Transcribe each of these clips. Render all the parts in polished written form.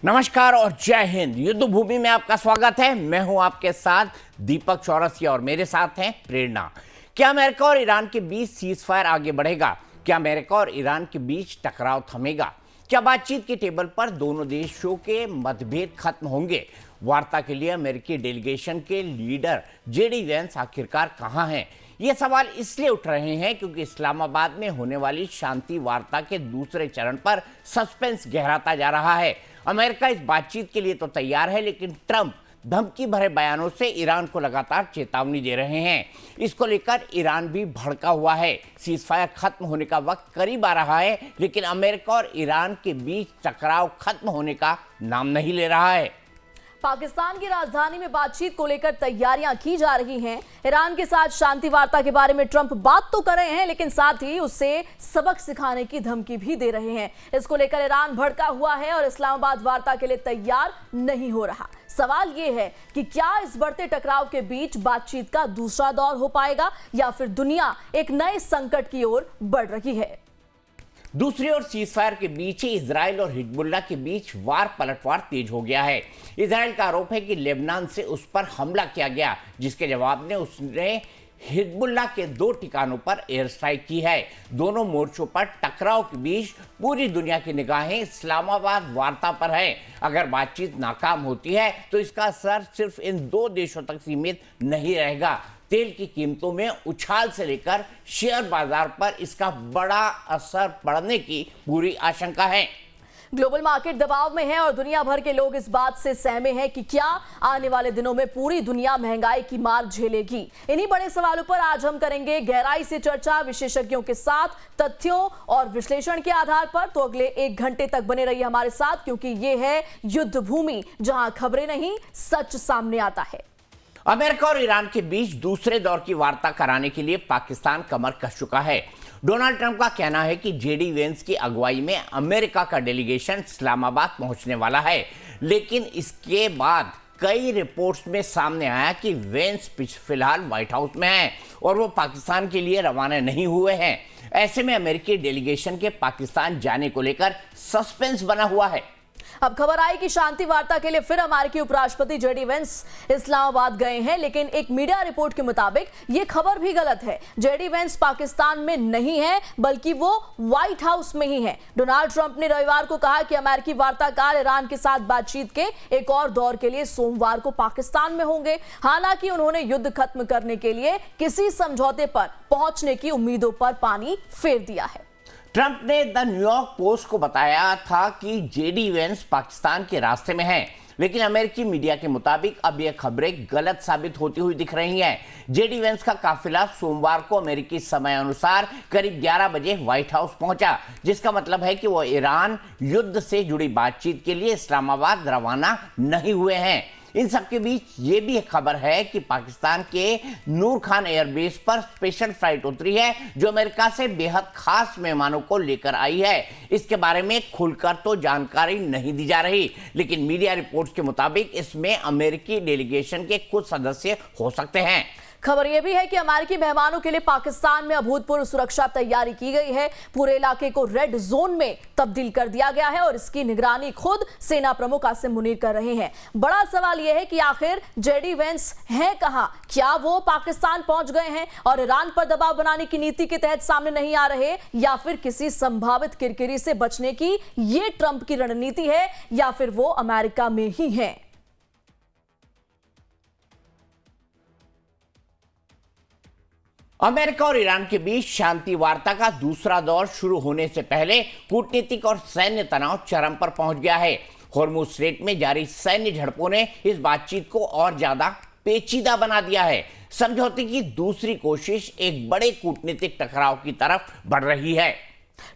नमस्कार और जय हिंद। युद्ध भूमि में आपका स्वागत है। मैं हूं आपके साथ दीपक चौरसिया और मेरे साथ हैं प्रेरणा। क्या अमेरिका और ईरान के बीच सीजफायर आगे बढ़ेगा? क्या अमेरिका और ईरान के बीच टकराव थमेगा? क्या बातचीत के टेबल पर दोनों देशों के मतभेद खत्म होंगे? वार्ता के लिए अमेरिकी डेलीगेशन के लीडर जेडी वेंस आखिरकार कहां हैं? ये सवाल इसलिए उठ रहे हैं क्योंकि इस्लामाबाद में होने वाली शांति वार्ता के दूसरे चरण पर सस्पेंस गहराता जा रहा है। अमेरिका इस बातचीत के लिए तो तैयार है, लेकिन ट्रंप धमकी भरे बयानों से ईरान को लगातार चेतावनी दे रहे हैं। इसको लेकर ईरान भी भड़का हुआ है। सीजफायर खत्म होने का वक्त करीब आ रहा है, लेकिन अमेरिका और ईरान के बीच टकराव खत्म होने का नाम नहीं ले रहा है। पाकिस्तान की राजधानी में बातचीत को लेकर तैयारियां की जा रही हैं। ईरान के साथ शांति वार्ता के बारे में ट्रंप बात तो कर रहे हैं, लेकिन साथ ही उससे सबक सिखाने की धमकी भी दे रहे हैं। इसको लेकर ईरान भड़का हुआ है और इस्लामाबाद वार्ता के लिए तैयार नहीं हो रहा। सवाल यह है कि क्या इस बढ़ते टकराव के बीच बातचीत का दूसरा दौर हो पाएगा या फिर दुनिया एक नए संकट की ओर बढ़ रही है। दूसरी ओर सीजफायर के बीच ही इजराइल और हिजबुल्लाह के बीच वार पलटवार तेज हो गया है। इजराइल का आरोप है कि लेबनान से उस पर हमला किया गया, जिसके जवाब में उसने हिजबुल्लाह के 2 ठिकानों पर एयर स्ट्राइक की है। दोनों मोर्चों पर टकराव के बीच पूरी दुनिया की निगाहें इस्लामाबाद वार्ता पर है। अगर बातचीत नाकाम होती है तो इसका असर सिर्फ इन 2 देशों तक सीमित नहीं रहेगा। तेल की कीमतों में उछाल से लेकर शेयर बाजार पर इसका बड़ा असर पड़ने की पूरी आशंका है। ग्लोबल मार्केट दबाव में है और दुनिया भर के लोग इस बात से सहमे हैं कि क्या आने वाले दिनों में पूरी दुनिया महंगाई की मार झेलेगी। इन्हीं बड़े सवालों पर आज हम करेंगे गहराई से चर्चा विशेषज्ञों के साथ, तथ्यों और विश्लेषण के आधार पर। तो अगले 1 घंटे तक बने रहिए हमारे साथ, क्योंकि ये है युद्ध भूमि, जहां खबरें नहीं सच सामने आता है। अमेरिका और ईरान के बीच दूसरे दौर की वार्ता कराने के लिए पाकिस्तान कमर कस चुका है। डोनाल्ड ट्रंप का कहना है कि जेडी वेंस की अगुवाई में अमेरिका का डेलीगेशन इस्लामाबाद पहुंचने वाला है, लेकिन इसके बाद कई रिपोर्ट्स में सामने आया कि वेंस फिलहाल व्हाइट हाउस में हैं और वो पाकिस्तान के लिए रवाना नहीं हुए हैं। ऐसे में अमेरिकी डेलीगेशन के पाकिस्तान जाने को लेकर सस्पेंस बना हुआ है। अब खबर आई कि शांति वार्ता के लिए फिर अमेरिकी उपराष्ट्रपति जेडी वेंस इस्लामाबाद गए हैं, लेकिन एक मीडिया रिपोर्ट के मुताबिक यह खबर भी गलत है। जेडी वेंस पाकिस्तान में नहीं है, बल्कि वो व्हाइट हाउस में ही है। डोनाल्ड ट्रंप ने रविवार को कहा कि अमेरिकी वार्ताकार ईरान के साथ बातचीत के एक और दौर के लिए सोमवार को पाकिस्तान में होंगे। हालांकि उन्होंने युद्ध खत्म करने के लिए किसी समझौते पर पहुंचने की उम्मीदों पर पानी फेर दिया है। ट्रंप ने द न्यूयॉर्क पोस्ट को बताया था कि जेडी वेंस पाकिस्तान के रास्ते में हैं, लेकिन अमेरिकी मीडिया के मुताबिक अब यह खबरें गलत साबित होती हुई दिख रही हैं। जेडी वेंस का काफिला सोमवार को अमेरिकी समय अनुसार करीब 11 बजे व्हाइट हाउस पहुंचा, जिसका मतलब है कि वो ईरान युद्ध से जुड़ी बातचीत के लिए इस्लामाबाद रवाना नहीं हुए हैं। इन सबके बीच ये भी एक खबर है कि पाकिस्तान के नूर खान एयरबेस पर स्पेशल फ्लाइट उतरी है, जो अमेरिका से बेहद खास मेहमानों को लेकर आई है। इसके बारे में खुलकर तो जानकारी नहीं दी जा रही, लेकिन मीडिया रिपोर्ट्स के मुताबिक इसमें अमेरिकी डेलीगेशन के कुछ सदस्य हो सकते हैं। खबर यह भी है कि अमेरिकी मेहमानों के लिए पाकिस्तान में अभूतपूर्व सुरक्षा तैयारी की गई है। पूरे इलाके को रेड जोन में तब्दील कर दिया गया है और इसकी निगरानी खुद सेना प्रमुख आसिम मुनीर कर रहे हैं। बड़ा सवाल यह है कि आखिर जेडी वेंस हैं कहां? क्या वो पाकिस्तान पहुंच गए हैं और ईरान पर दबाव बनाने की नीति के तहत सामने नहीं आ रहे, या फिर किसी संभावित किरकिरी से बचने की ये ट्रंप की रणनीति है, या फिर वो अमेरिका में ही है? अमेरिका और ईरान के बीच शांति वार्ता का दूसरा दौर शुरू होने से पहले कूटनीतिक और सैन्य तनाव चरम पर पहुंच गया है। हॉर्मुज़ स्ट्रेट में जारी सैन्य झड़पों ने इस बातचीत को और ज्यादा पेचीदा बना दिया है। समझौते की दूसरी कोशिश एक बड़े कूटनीतिक टकराव की तरफ बढ़ रही है।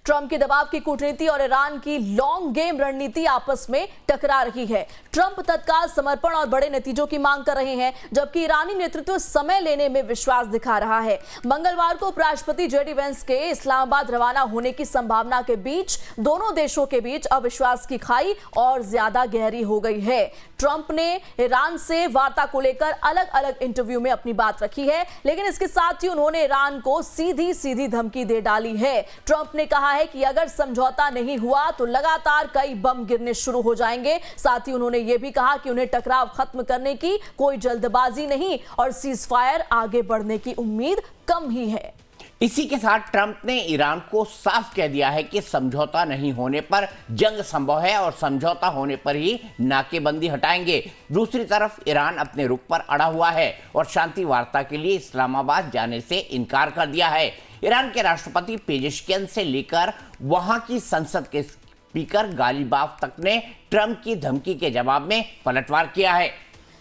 ट्रंप के दबाव की कूटनीति और ईरान की लॉन्ग गेम रणनीति आपस में टकरा रही है। ट्रंप तत्काल समर्पण और बड़े नतीजों की मांग कर रहे हैं, जबकि ईरानी नेतृत्व समय लेने में विश्वास दिखा रहा है। मंगलवार को उपराष्ट्रपति जेडी वेंस के इस्लामाबाद रवाना होने की संभावना के बीच दोनों देशों के बीच अविश्वास की खाई और ज्यादा गहरी हो गई है। ट्रंप ने ईरान से वार्ता को लेकर अलग अलग इंटरव्यू में अपनी बात रखी है, लेकिन इसके साथ ही उन्होंने ईरान को सीधी सीधी धमकी दे डाली है। ट्रंप ने कहा है कि अगर समझौता नहीं हुआ तो लगातार कई बम गिरने शुरू हो जाएंगे। साथ ही उन्होंने यह भी कहा कि उन्हें टकराव खत्म करने की कोई जल्दबाजी नहीं और सीजफायर आगे बढ़ने की उम्मीद कम ही है। इसी के साथ ट्रंप ने ईरान को साफ कह दिया है कि समझौता नहीं होने पर जंग संभव है और समझौता होने पर ही नाकेबंदी हटाएंगे। दूसरी तरफ ईरान अपने रुख पर अड़ा हुआ है और शांति वार्ता के लिए इस्लामाबाद जाने से इनकार कर दिया है। ईरान के राष्ट्रपति पेजेश्कियन से लेकर वहां की संसद के स्पीकर गालिबाफ तक ने ट्रंप की धमकी के जवाब में पलटवार किया है।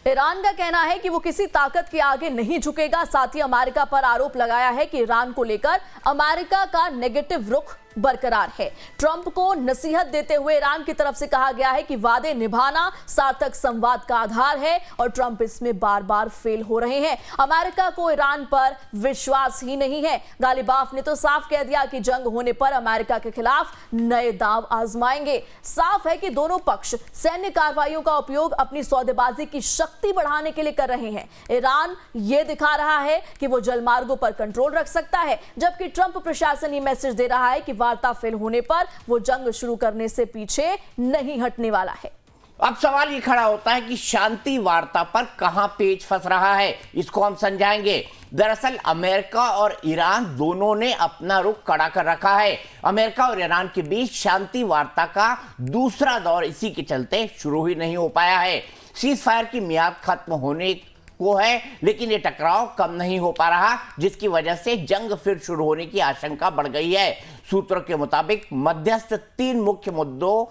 ईरान का कहना है कि वो किसी ताकत के आगे नहीं झुकेगा। साथ ही अमेरिका पर आरोप लगाया है कि ईरान को लेकर अमेरिका का नेगेटिव रुख बरकरार है। ट्रंप को नसीहत देते हुए ईरान की तरफ से कहा गया है कि वादे निभाना सार्थक संवाद का आधार है और ट्रंप इसमें बार बार फेल हो रहे हैं। अमेरिका को ईरान पर विश्वास ही नहीं है। गालिबाफ ने तो साफ कह दिया कि जंग होने पर अमेरिका के खिलाफ नए दांव आजमाएंगे। साफ है कि दोनों पक्ष सैन्य कार्रवाइयों का उपयोग अपनी सौदेबाजी की शक्ति बढ़ाने के लिए कर रहे हैं। ईरान ये दिखा रहा है कि वो जलमार्गों पर कंट्रोल रख सकता है, जबकि ट्रंप प्रशासन ये मैसेज दे रहा है कि वार्ता फेल होने पर वो जंग शुरू करने से पीछे नहीं हटने वाला है। अब सवाल ये खड़ा होता है कि शांति वार्ता पर कहां पेच फंस रहा है, इसको हम समझाएंगे। दरअसल अमेरिका और ईरान दोनों ने अपना रुख कड़ा कर रखा है। अमेरिका और ईरान के बीच शांति वार्ता का दूसरा दौर इसी के चलते शुरू ही नहीं हो पाया है। सीज फायर की मियाद खत्म होने को है, लेकिन ये टकराव कम नहीं हो पा रहा, जिसकी वजह से जंग फिर शुरू होने की आशंका बढ़ गई है। सूत्रों के मुताबिक मध्यस्थ 3 मुख्य मुद्दों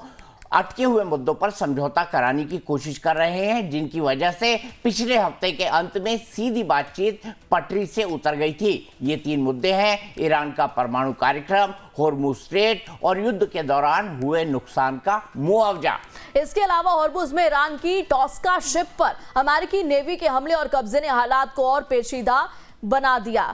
अटके हुए मुद्दों पर समझौता कराने की कोशिश कर रहे हैं, जिनकी वजह से पिछले हफ्ते के अंत में सीधी बातचीत पटरी से उतर गई थी। ये 3 मुद्दे हैं: ईरान का परमाणु कार्यक्रम, होर्मुज स्ट्रेट और युद्ध के दौरान हुए नुकसान का मुआवजा। इसके अलावा होर्मुज में ईरान की टॉस्का शिप पर अमेरिकी नेवी के हमले और कब्जे ने हालात को और पेचीदा बना दिया।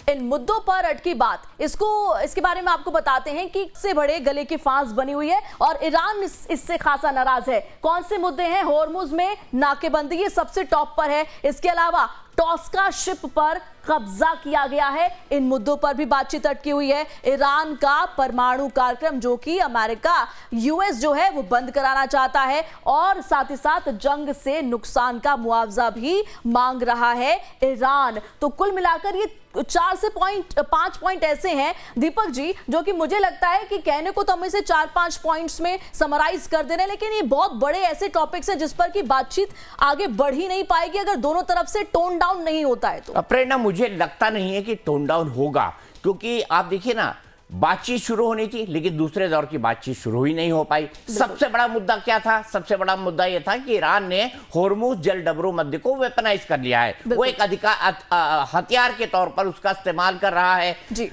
इन मुद्दों पर अटकी बात, इसके बारे में आपको बताते हैं कि इससे बड़े गले की फांस बनी हुई है और ईरान इससे खासा नाराज है। कौन से मुद्दे हैं? होर्मुज में नाकेबंदी, ये सबसे टॉप पर है। इसके अलावा टॉस्का शिप पर कब्जा किया गया है, इन मुद्दों पर भी बातचीत अटकी हुई है। ईरान का परमाणु कार्यक्रम जो कि अमेरिका यूएस जो है वो बंद कराना चाहता है और साथ ही साथ जंग से नुकसान का मुआवजा भी मांग रहा है ईरान। तो कुल मिलाकर ये 4 से 5 पॉइंट ऐसे हैं दीपक जी, जो कि मुझे लगता है कि कहने को तो हम इसे 4-5 पॉइंट्स में समराइज कर दे रहे हैं, लेकिन ये बहुत बड़े ऐसे टॉपिक्स हैं जिस पर कि बातचीत आगे बढ़ ही नहीं पाएगी अगर दोनों तरफ से टोन डाउन नहीं होता है। तो प्रेरणा, मुझे लगता नहीं है कि टोन डाउन होगा, क्योंकि आप देखिए ना, बातचीत शुरू होनी थी लेकिन दूसरे दौर की बातचीत शुरू ही नहीं हो पाई। सबसे बड़ा मुद्दा क्या था? सबसे बड़ा मुद्दा यह था कि ईरान ने होर्मुज जल डबरू मध्य को वेपनाइज कर लिया है। वो एक हथियार के तौर पर उसका इस्तेमाल कर रहा है जी।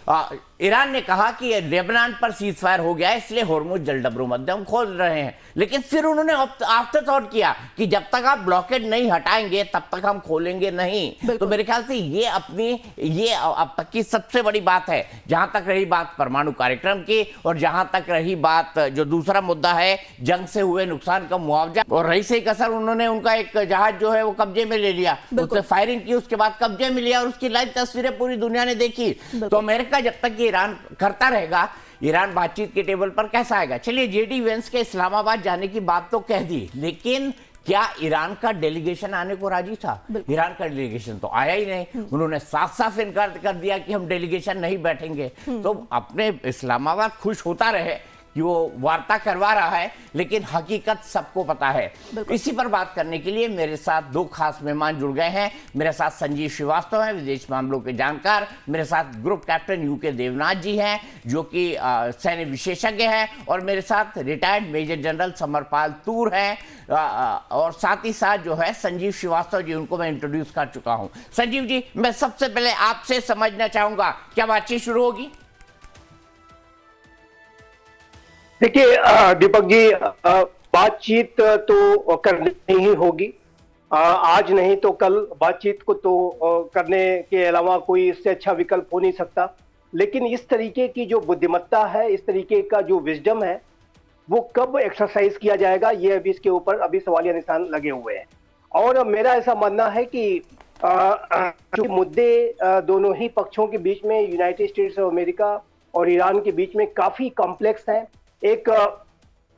ईरान ने कहा कि लेबनान पर सीज फायर हो गया है, इसलिए होर्मुज जल डबरू मध्य हम खोल रहे हैं, लेकिन फिर उन्होंने आफ्टर थॉट किया कि जब तक आप ब्लॉकेड नहीं हटाएंगे तब तक हम खोलेंगे नहीं। तो मेरे ख्याल से ये अब तक की सबसे बड़ी बात है। जहां तक रही बात परमाणु कार्यक्रम की और जहां तक रही बात जो दूसरा मुद्दा है जंग से हुए नुकसान का मुआवजा, और रही से कसर उन्होंने उनका एक जहाज जो है वो कब्जे में ले लिया, उसने फायरिंग की, उसके बाद कब्जे में लिया और उसकी लाइव तस्वीरें पूरी दुनिया ने देखी। तो अमेरिका जब तक ईरान करता रहेगा, ईरान बातचीत के टेबल पर कैसा आएगा? चलिए, जेडी वेंस के इस्लामाबाद जाने की बात तो कह दी, लेकिन क्या ईरान का डेलीगेशन आने को राजी था? ईरान का डेलीगेशन तो आया ही नहीं। उन्होंने साफ साफ इनकार कर दिया कि हम डेलीगेशन नहीं बैठेंगे। तो अपने इस्लामाबाद खुश होता रहे कि वो वार्ता करवा रहा है, लेकिन हकीकत सबको पता है। इसी पर बात करने के लिए मेरे साथ 2 खास मेहमान जुड़ गए हैं। मेरे साथ संजीव श्रीवास्तव हैं, विदेश मामलों के जानकार। मेरे साथ ग्रुप कैप्टन यूके देवनाथ जी हैं, जो कि सैन्य विशेषज्ञ हैं, और मेरे साथ रिटायर्ड मेजर जनरल समरपाल तूर हैं, और साथ ही साथ जो है संजीव श्रीवास्तव जी, उनको मैं इंट्रोड्यूस कर चुका हूं। संजीव जी, मैं सबसे पहले आपसे समझना चाहूंगा, क्या बातचीत शुरू होगी? देखिए दीपक जी, बातचीत तो करनी ही होगी। आज नहीं तो कल बातचीत को तो करने के अलावा कोई इससे अच्छा विकल्प हो नहीं सकता। लेकिन इस तरीके की जो बुद्धिमत्ता है, इस तरीके का जो विजडम है, वो कब एक्सरसाइज किया जाएगा, ये अभी इसके ऊपर अभी सवालिया निशान लगे हुए हैं। और मेरा ऐसा मानना है कि जो मुद्दे दोनों ही पक्षों के बीच में यूनाइटेड स्टेट्स ऑफ अमेरिका और ईरान के बीच में काफी कॉम्प्लेक्स है। एक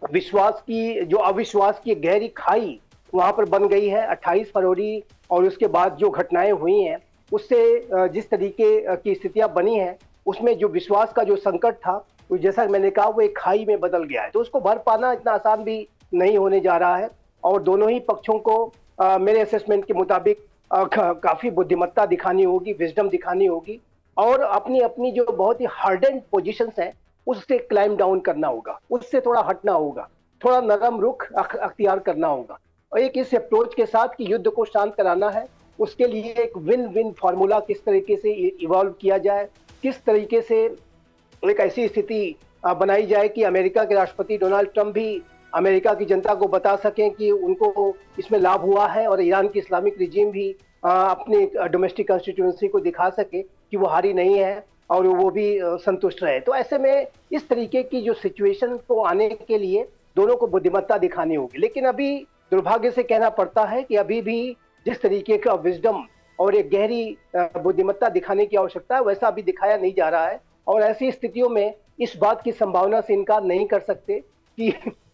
विश्वास की जो अविश्वास की गहरी खाई वहां पर बन गई है 28 फरवरी और उसके बाद जो घटनाएं हुई हैं उससे जिस तरीके की स्थितियां बनी हैं उसमें जो विश्वास का जो संकट था तो जैसा मैंने कहा वो एक खाई में बदल गया है। तो उसको भर पाना इतना आसान भी नहीं होने जा रहा है और दोनों ही पक्षों को मेरे असेसमेंट के मुताबिक काफी बुद्धिमत्ता दिखानी होगी, विजडम दिखानी होगी और अपनी अपनी जो बहुत ही हार्डेंड पोजीशंस हैं उससे क्लाइम डाउन करना होगा, उससे थोड़ा हटना होगा, थोड़ा नरम रुख अख्तियार करना होगा और एक इस अप्रोच के साथ कि युद्ध को शांत कराना है उसके लिए एक विन विन फार्मूला किस तरीके से इवॉल्व किया जाए, किस तरीके से एक ऐसी स्थिति बनाई जाए कि अमेरिका के राष्ट्रपति डोनाल्ड ट्रंप भी अमेरिका की जनता को बता सकें कि उनको इसमें लाभ हुआ है और ईरान की इस्लामिक रिजीम भी अपनी डोमेस्टिक कॉन्स्टिट्यूएंसी को दिखा सके कि वो हारी नहीं है और वो भी संतुष्ट रहे। तो ऐसे में इस तरीके की जो सिचुएशन को आने के लिए दोनों को बुद्धिमत्ता दिखानी होगी। लेकिन अभी दुर्भाग्य से कहना पड़ता है कि अभी भी जिस तरीके का विजडम और एक गहरी बुद्धिमत्ता दिखाने की आवश्यकता है वैसा अभी दिखाया नहीं जा रहा है और ऐसी स्थितियों में इस बात की संभावना से इनकार नहीं कर सकते कि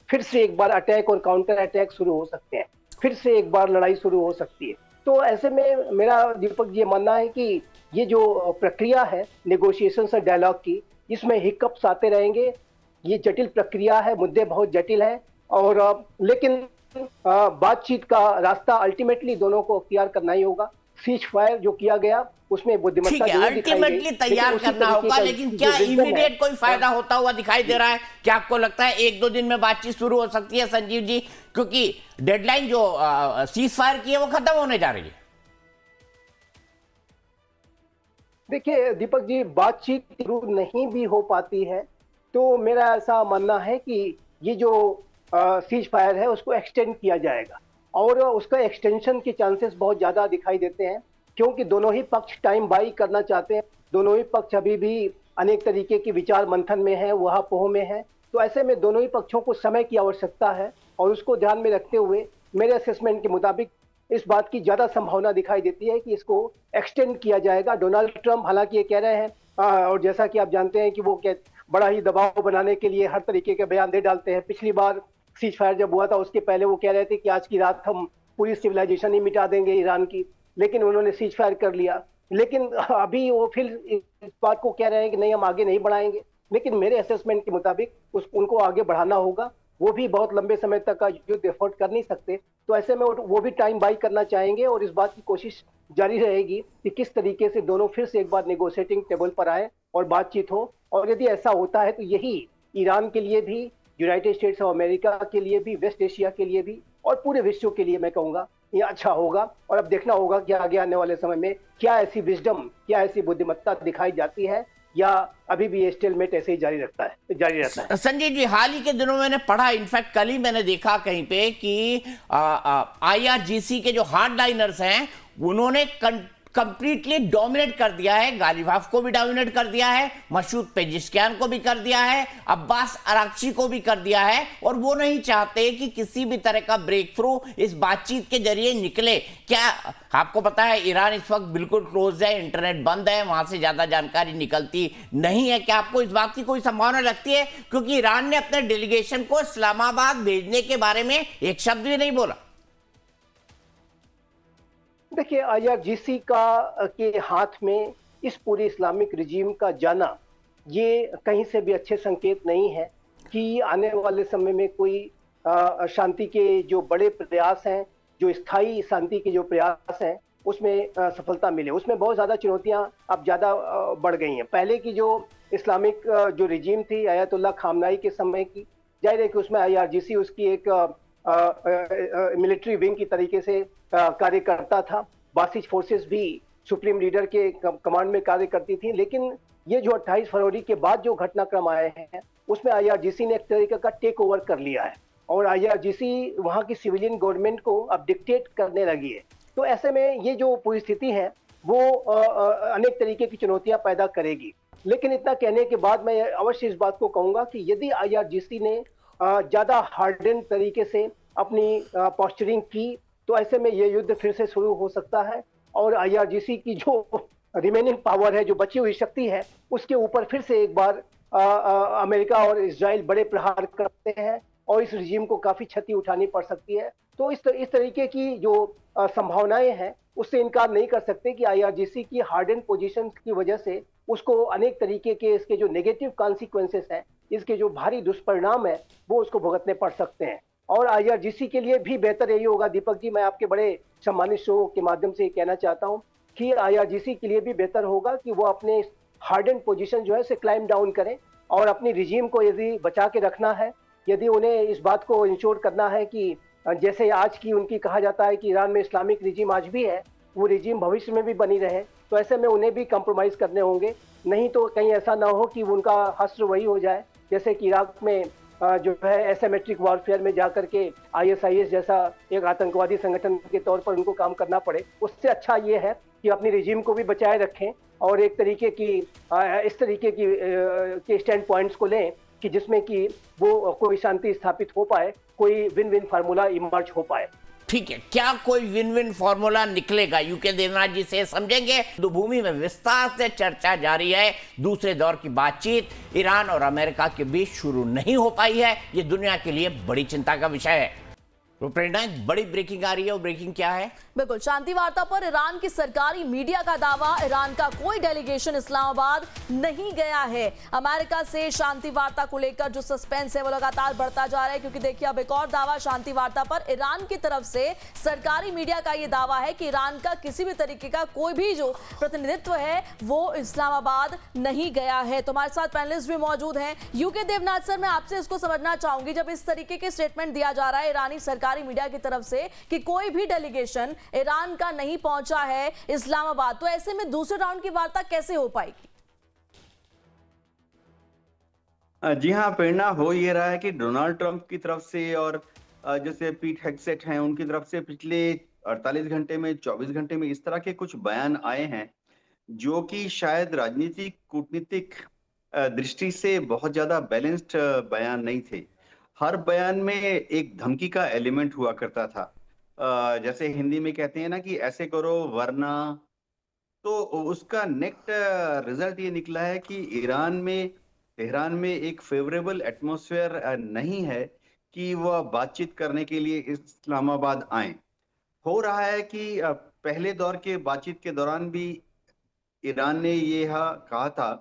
फिर से एक बार अटैक और काउंटर अटैक शुरू हो सकते हैं, फिर से एक बार लड़ाई शुरू हो सकती है। तो ऐसे में मेरा दीपक ये मानना है कि ये जो प्रक्रिया है नेगोशिएशन और डायलॉग की इसमें हिकअप्स आते रहेंगे, ये जटिल प्रक्रिया है, मुद्दे बहुत जटिल हैं और लेकिन बातचीत का रास्ता अल्टीमेटली दोनों को अख्तियार करना ही होगा। सीज फायर जो किया गया उसमें बुद्धिमत्ता अल्टीमेटली तैयार करना होगा, लेकिन क्या इमीडिएट कोई फायदा होता हुआ दिखाई दे रहा है? क्या आपको लगता है 1-2 दिन में बातचीत शुरू हो सकती है संजीव जी, क्योंकि डेडलाइन जो सीज फायर की है वो खत्म होने जा रही है? देखिए दीपक जी, बातचीत शुरू नहीं भी हो पाती है तो मेरा ऐसा मानना है कि ये जो सीज फायर है उसको एक्सटेंड किया जाएगा और उसका एक्सटेंशन के चांसेस बहुत ज्यादा दिखाई देते हैं क्योंकि दोनों ही पक्ष टाइम बाई करना चाहते हैं, दोनों ही पक्ष अभी भी अनेक तरीके की विचार मंथन में है, वहापोह में है। तो ऐसे में दोनों ही पक्षों को समय की आवश्यकता है और उसको ध्यान में रखते हुए मेरे असेसमेंट के मुताबिक इस बात की ज्यादा संभावना दिखाई देती है कि इसको एक्सटेंड किया जाएगा। डोनाल्ड ट्रंप हालांकि ये कह रहे हैं और जैसा कि आप जानते हैं कि वो बड़ा ही दबाव बनाने के लिए हर तरीके के बयान दे डालते हैं। पिछली बार सीज फायर जब हुआ था उसके पहले वो कह रहे थे कि आज की रात हम पूरी सिविलाइजेशन ही मिटा देंगे ईरान की, लेकिन उन्होंने सीज फायर कर लिया। लेकिन अभी वो फिर इस बात को कह रहे हैं कि नहीं हम आगे नहीं बढ़ाएंगे, लेकिन मेरे असेसमेंट के मुताबिक उनको आगे बढ़ाना होगा। वो भी बहुत लंबे समय तक का युद्ध एफर्ट कर नहीं सकते, तो ऐसे में वो भी टाइम बाई करना चाहेंगे और इस बात की कोशिश जारी रहेगी कि किस तरीके से दोनों फिर से एक बार नेगोशिएटिंग टेबल पर आए और बातचीत हो। और यदि ऐसा होता है तो यही ईरान के लिए भी, यूनाइटेड स्टेट्स ऑफ अमेरिका के लिए भी, वेस्ट एशिया के लिए भी और पूरे विश्व के लिए मैं कहूंगा ये अच्छा होगा। और अब देखना होगा कि आगे आने वाले समय में क्या ऐसी विजडम, क्या ऐसी बुद्धिमत्ता दिखाई जाती है या अभी भी ये स्टेलमेट ऐसे ही जारी रहता है। संजय जी, हाल ही के दिनों में मैंने पढ़ा, इनफैक्ट कल ही मैंने देखा कहीं पे कि IRGC के जो हार्डलाइनर्स हैं उन्होंने कंप्लीटली डोमिनेट कर दिया है, गालिबाफ को भी डोमिनेट कर दिया है, मसूद पेजिशकियान को भी कर दिया है, अब्बास अराक्ची को भी कर दिया है और वो नहीं चाहते कि किसी भी तरह का ब्रेक थ्रू इस बातचीत के जरिए निकले। क्या आपको पता है ईरान इस वक्त बिल्कुल क्लोज है, इंटरनेट बंद है, वहां से ज्यादा जानकारी निकलती नहीं है। क्या आपको इस बात की कोई संभावना लगती है, क्योंकि ईरान ने अपने डेलीगेशन को इस्लामाबाद भेजने के बारे में एक शब्द भी नहीं बोला? देखिए IRGC के हाथ में इस पूरी इस्लामिक रिजीम का जाना ये कहीं से भी अच्छे संकेत नहीं है कि आने वाले समय में कोई शांति के जो बड़े प्रयास हैं, जो स्थायी शांति के जो प्रयास हैं उसमें सफलता मिले। उसमें बहुत ज़्यादा चुनौतियां अब ज़्यादा बढ़ गई हैं। पहले की जो इस्लामिक जो रिजीम थी आयतुल्लाह खामनाई के समय की, जाहिर है कि उसमें IRGC उसकी एक मिलिट्री विंग की तरीके से कार्य करता था। बासिज फोर्सेस भी सुप्रीम लीडर के कमांड में कार्य करती थी। लेकिन ये जो 28 फरवरी के बाद जो घटनाक्रम आए हैं उसमें IRGC ने एक तरीके का टेक ओवर कर लिया है और IRGC वहाँ की सिविलियन गवर्नमेंट को अब डिक्टेट करने लगी है। तो ऐसे में ये जो परिस्थिति है वो अनेक तरीके की चुनौतियां पैदा करेगी। लेकिन इतना कहने के बाद मैं अवश्य इस बात को कहूंगा कि यदि IRGC ने ज्यादा हार्डन तरीके से अपनी पोस्चरिंग की तो ऐसे में ये युद्ध फिर से शुरू हो सकता है और IRGC की जो रिमेनिंग पावर है, जो बची हुई शक्ति है, उसके ऊपर फिर से एक बार अमेरिका और इजराइल बड़े प्रहार करते हैं और इस रिजीम को काफी क्षति उठानी पड़ सकती है। तो इस तरीके की जो संभावनाएं हैं, उससे इनकार नहीं कर सकते कि आईआरजीसी की हार्डन पोजीशन की वजह से उसको अनेक तरीके के इसके जो नेगेटिव कॉन्सिक्वेंसेस हैं, इसके जो भारी दुष्परिणाम है, वो उसको भुगतने पड़ सकते हैं। और आईआरजीसी के लिए भी बेहतर यही होगा दीपक जी, मैं आपके बड़े सम्मानित शो के माध्यम से कहना चाहता हूं कि आईआरजीसी के लिए भी बेहतर होगा कि वो अपने हार्डन पोजीशन जो है उसे क्लाइम डाउन करें और अपनी रिजीम को यदि बचा के रखना है, यदि उन्हें इस बात को इंश्योर करना है कि जैसे आज की उनकी कहा जाता है कि ईरान में इस्लामिक रिजीम आज भी है, वो रिजीम भविष्य में भी बनी रहे, तो ऐसे में उन्हें भी कंप्रोमाइज करने होंगे। नहीं तो कहीं ऐसा ना हो कि उनका हश्र वही हो जाए जैसे कि इराक में जो है एसिमेट्रिक वॉरफेयर में जाकर के आईएसआईएस जैसा एक आतंकवादी संगठन के तौर पर उनको काम करना पड़े। उससे अच्छा ये है कि अपनी रिजीम को भी बचाए रखें और एक तरीके की इस तरीके की के स्टैंड पॉइंट्स को लें कि जिसमें कि वो कोई शांति स्थापित हो पाए, कोई विन विन फार्मूला इमर्ज हो पाए। ठीक है, क्या कोई विन विन फॉर्मूला निकलेगा? यूके देवनाथ जी से समझेंगे। तो भूमि में विस्तार से चर्चा जारी है। दूसरे दौर की बातचीत ईरान और अमेरिका के बीच शुरू नहीं हो पाई है। ये दुनिया के लिए बड़ी चिंता का विषय है। तो प्रेरणा, एक बड़ी ब्रेकिंग आ रही है, वो ब्रेकिंग क्या है? बिल्कुल, शांति वार्ता पर ईरान की सरकारी मीडिया का दावा, ईरान का कोई डेलीगेशन इस्लामाबाद नहीं गया है। अमेरिका से शांति वार्ता को लेकर जो सस्पेंस है वो लगातार बढ़ता जा रहा है, क्योंकि देखिए अब एक और दावा शांति वार्ता पर ईरान की तरफ से सरकारी मीडिया का ये दावा है कि ईरान का किसी भी तरीके का कोई भी जो प्रतिनिधित्व है वो इस्लामाबाद नहीं गया है। तो हमारे साथ पैनलिस्ट भी मौजूद हैं। यूके देवनाथ सर, मैं आपसे इसको समझना चाहूंगी, जब इस तरीके के स्टेटमेंट दिया जा रहा है ईरानी सरकारी मीडिया की तरफ से कि कोई भी डेलीगेशन ईरान का नहीं पहुंचा है इस्लामाबाद, तो ऐसे में दूसरे राउंड की वार्ता कैसे हो पाएगी? जी हाँ प्रेरणा, हो ये रहा है कि डोनाल्ड ट्रंप की तरफ से और जैसे पीट हेगसेट हैं उनकी तरफ से पिछले 48 घंटे में 24 घंटे में इस तरह के कुछ बयान आए हैं जो कि शायद राजनीतिक कूटनीतिक दृष्टि से बहुत ज्यादा बैलेंस्ड बयान नहीं थे। हर बयान में एक धमकी का एलिमेंट हुआ करता था। जैसे हिंदी में कहते हैं ना कि ऐसे करो वरना, तो उसका नेट रिजल्ट ये निकला है कि तेहरान में एक फेवरेबल एटमॉस्फेयर नहीं है कि वह बातचीत करने के लिए इस्लामाबाद आए। हो रहा है कि पहले दौर के बातचीत के दौरान भी ईरान ने यह कहा था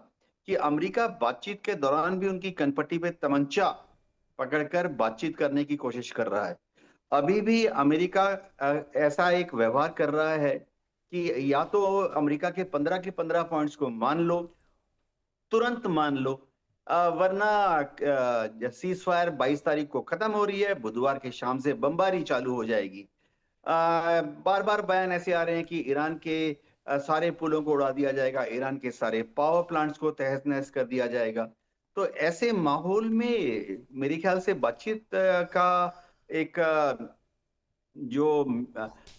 कि अमेरिका बातचीत के दौरान भी उनकी कनपट्टी पे तमंचा पकड़कर बातचीत करने की कोशिश कर रहा है। अभी भी अमेरिका ऐसा एक व्यवहार कर रहा है कि या तो अमेरिका के 15 पॉइंट्स को मान लो, तुरंत मान लो, वरना सीज फायर 22 तारीख को खत्म हो रही है, बुधवार के शाम से बमबारी चालू हो जाएगी। बार बार बयान ऐसे आ रहे हैं कि ईरान के सारे पुलों को उड़ा दिया जाएगा, ईरान के सारे पावर प्लांट्स को तहस नहस कर दिया जाएगा। तो ऐसे माहौल में मेरे ख्याल से बातचीत का एक जो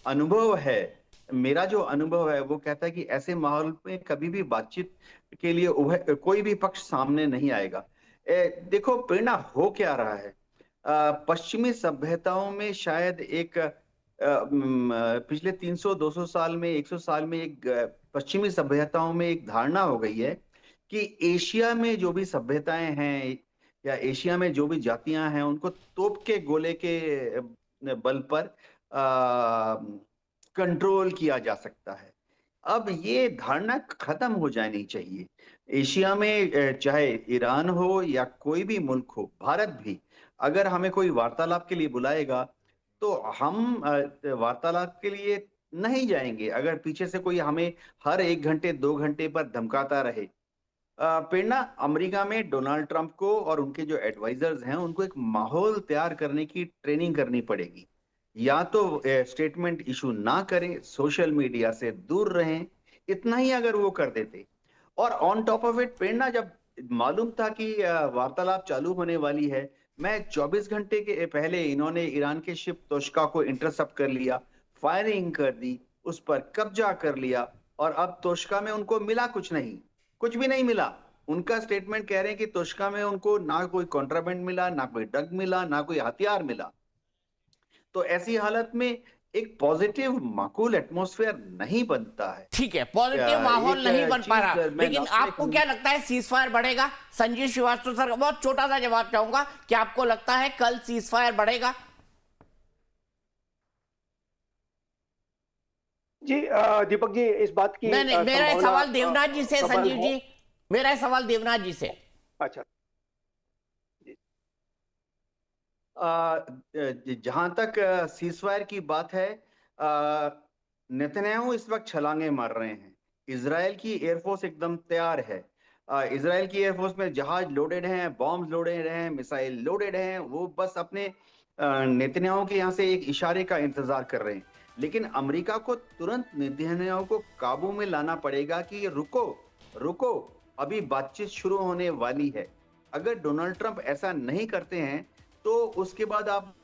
अनुभव है, मेरा जो अनुभव है वो कहता है कि ऐसे माहौल में कभी भी बातचीत के लिए कोई भी पक्ष सामने नहीं आएगा। देखो प्रेरणा, हो क्या रहा है, पश्चिमी सभ्यताओं में शायद एक पिछले 300-200 साल में 100 साल में एक पश्चिमी सभ्यताओं में एक धारणा हो गई है कि एशिया में जो भी सभ्यताएं हैं या एशिया में जो भी जातियां हैं उनको तोप के गोले के बल पर कंट्रोल किया जा सकता है। अब ये धारणा खत्म हो जानी चाहिए। एशिया में चाहे ईरान हो या कोई भी मुल्क हो, भारत भी, अगर हमें कोई वार्तालाप के लिए बुलाएगा तो हम वार्तालाप के लिए नहीं जाएंगे अगर पीछे से कोई हमें हर 1 घंटे 2 घंटे पर धमकाता रहे। प्रेरणा, अमेरिका में डोनाल्ड ट्रंप को और उनके जो एडवाइजर्स हैं उनको एक माहौल तैयार करने की ट्रेनिंग करनी पड़ेगी। या तो स्टेटमेंट इशू ना करें, सोशल मीडिया से दूर रहें, इतना ही अगर वो कर देते। और ऑन टॉप ऑफ इट प्रेरणा, जब मालूम था कि वार्तालाप चालू होने वाली है, मैं 24 घंटे के पहले इन्होंने ईरान के शिप तोशका को इंटरसेप्ट कर लिया, फायरिंग कर दी, उस पर कब्जा कर लिया, और अब तोशका में उनको मिला कुछ भी नहीं मिला। उनका स्टेटमेंट कह रहे हैं कि तोशका में उनको ना कोई कॉन्ट्राबैंड मिला, ना कोई ड्रग मिला, ना कोई हथियार मिला। तो ऐसी हालत में एक पॉजिटिव माकूल एटमॉस्फेयर नहीं बनता है। ठीक है, पॉजिटिव माहौल एक नहीं बन पा रहा, चीज मैं लेकिन लास्ट में आपको क्या लगता है सीज फायर बढ़ेगा? संजीव श्रीवास्तव सर, बहुत छोटा सा जवाब चाहूंगा, क्या आपको लगता है कल सीज फायर बढ़ेगा? जी दीपक जी, इस बात की नहीं, मेरा संभावना सवाल देवनाथ जी से, प्रबल संजीव है। जी, मेरा सवाल देवनाथ जी से। अच्छा। जहां तक सीजफायर की बात है, नेतन्याहू इस वक्त छलांगे मार रहे हैं। इजराइल की एयरफोर्स एकदम तैयार है। इजराइल की एयरफोर्स में जहाज लोडेड हैं, बॉम्ब लोडेड हैं, मिसाइल लोडेड हैं। वो बस अपने नेतन्याहू के यहाँ से एक इशारे का इंतजार कर रहे हैं। लेकिन अमेरिका को तुरंत नेतन्याहू को काबू में लाना पड़ेगा कि रुको रुको, अभी बातचीत शुरू होने वाली है। अगर डोनाल्ड ट्रंप ऐसा नहीं करते हैं तो उसके बाद आप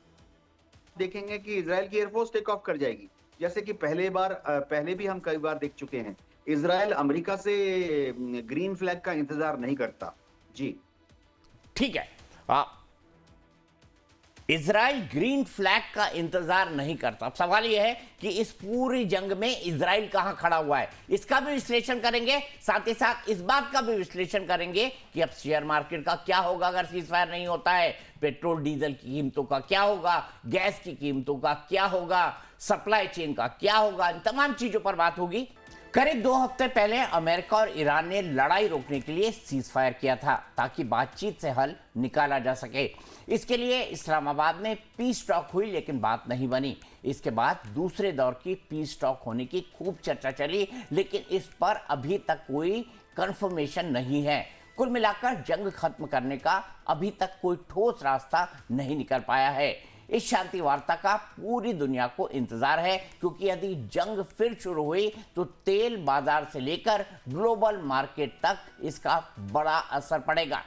देखेंगे कि इजराइल की एयरफोर्स टेक ऑफ कर जाएगी, जैसे कि पहले भी हम कई बार देख चुके हैं। इजराइल अमेरिका से ग्रीन फ्लैग का इंतजार नहीं करता। जी ठीक है, इजराइल ग्रीन फ्लैग का इंतजार नहीं करता। अब सवाल यह है कि इस पूरी जंग में इजराइल कहां खड़ा हुआ है, इसका भी विश्लेषण करेंगे। साथ ही साथ इस बात का भी विश्लेषण करेंगे कि अब शेयर मार्केट का क्या होगा अगर सीजफायर नहीं होता है, पेट्रोल डीजल की कीमतों का क्या होगा, गैस की कीमतों का क्या होगा, सप्लाई चेन का क्या होगा, इन तमाम चीजों पर बात होगी। करीब 2 हफ्ते पहले अमेरिका और ईरान ने लड़ाई रोकने के लिए सीज फायर किया था ताकि बातचीत से हल निकाला जा सके। इसके लिए इस्लामाबाद में पीस टॉक हुई, लेकिन बात नहीं बनी। इसके बाद दूसरे दौर की पीस टॉक होने की खूब चर्चा चली, लेकिन इस पर अभी तक कोई कंफर्मेशन नहीं है। कुल मिलाकर जंग खत्म करने का अभी तक कोई ठोस रास्ता नहीं निकल पाया है। इस शांति वार्ता का पूरी दुनिया को इंतजार है, क्योंकि यदि जंग फिर शुरू हुई तो तेल बाजार से लेकर ग्लोबल मार्केट तक इसका बड़ा असर पड़ेगा।